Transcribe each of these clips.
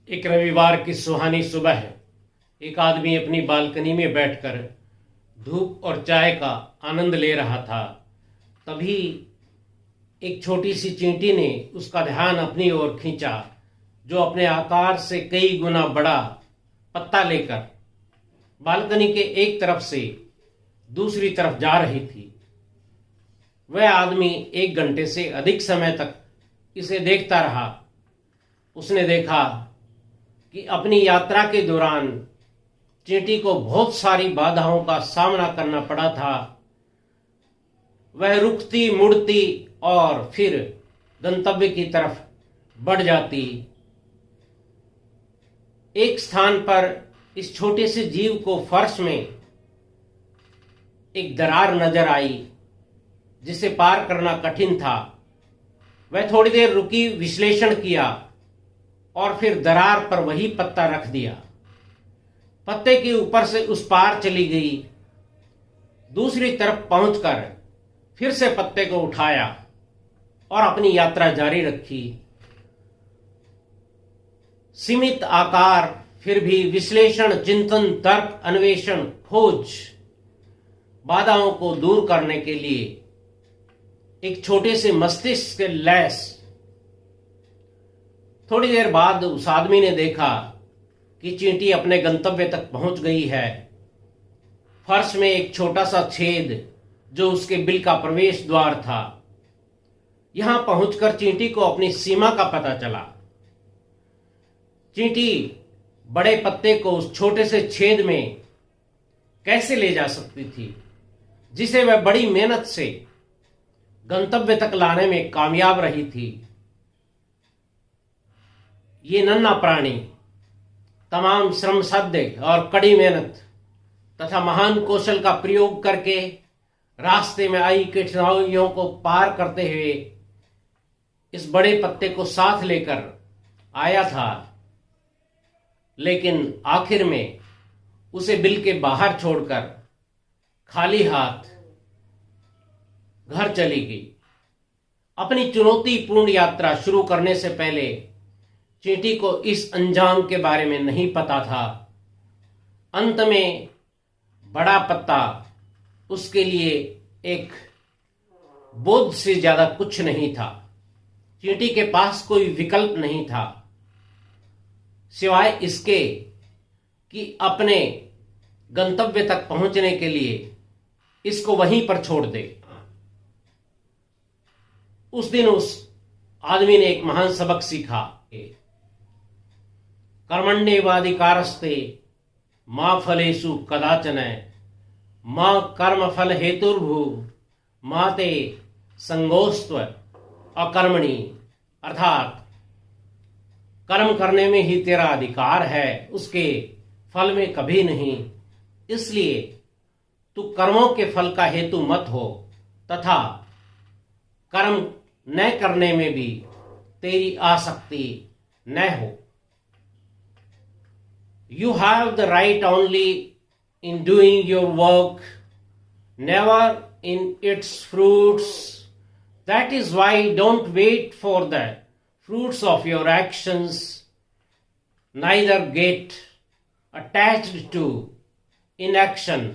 एक रविवार की सुहानी सुबह है। एक आदमी अपनी बालकनी में बैठकर धूप और चाय का आनंद ले रहा था। तभी एक छोटी सी चींटी ने उसका ध्यान अपनी ओर खींचा, जो अपने आकार से कई गुना बड़ा पत्ता लेकर बालकनी के एक तरफ से दूसरी तरफ जा रही थी। वह आदमी 1 घंटे से अधिक समय तक इसे देखता रहा। उसने देखा कि अपनी यात्रा के दौरान चींटी को बहुत सारी बाधाओं का सामना करना पड़ा था। वह रुकती मुड़ती और फिर गंतव्य की तरफ बढ़ जाती। एक स्थान पर इस छोटे से जीव को फर्श में एक दरार नजर आई, जिसे पार करना कठिन था। वह थोड़ी देर रुकी, विश्लेषण किया और फिर दरार पर वही पत्ता रख दिया। पत्ते के ऊपर से उस पार चली गई। दूसरी तरफ पहुंचकर फिर से पत्ते को उठाया और अपनी यात्रा जारी रखी। सीमित आकार, फिर भी विश्लेषण, चिंतन, तर्क, अन्वेषण, खोज, बाधाओं को दूर करने के लिए एक छोटे से मस्तिष्क से लैस। थोड़ी देर बाद उस आदमी ने देखा कि चींटी अपने गंतव्य तक पहुंच गई है। फर्श में एक छोटा सा छेद, जो उसके बिल का प्रवेश द्वार था। यहां पहुंचकर चींटी को अपनी सीमा का पता चला। चींटी बड़े पत्ते को उस छोटे से छेद में कैसे ले जा सकती थी, जिसे वह बड़ी मेहनत से गंतव्य तक लाने में कामयाब रही थी। ये नन्हा प्राणी तमाम श्रम साध्य और कड़ी मेहनत तथा महान कौशल का प्रयोग करके रास्ते में आई कठिनाइयों को पार करते हुए इस बड़े पत्ते को साथ लेकर आया था, लेकिन आखिर में उसे बिल के बाहर छोड़कर खाली हाथ घर चली गई। अपनी चुनौतीपूर्ण यात्रा शुरू करने से पहले चींटी को इस अंजाम के बारे में नहीं पता था। अंत में बड़ा पत्ता उसके लिए एक बोझ से ज्यादा कुछ नहीं था। चींटी के पास कोई विकल्प नहीं था सिवाय इसके कि अपने गंतव्य तक पहुंचने के लिए इसको वहीं पर छोड़ दे। उस दिन उस आदमी ने एक महान सबक सीखा। कर्मण्येवाधिकारस्ते मा फलेषु कदाचन मा कर्म फल हेतुर्भु मा ते संगोस्त्व अकर्मणि। अर्थात कर्म करने में ही तेरा अधिकार है, उसके फल में कभी नहीं। इसलिए तू कर्मों के फल का हेतु मत हो तथा कर्म न करने में भी तेरी आसक्ति न हो। You have the right only in doing your work, never in its fruits. That is why don't wait for the fruits of your actions, neither get attached to inaction.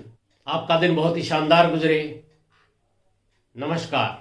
आपका दिन बहुत ही शानदार गुजरे। नमस्कार।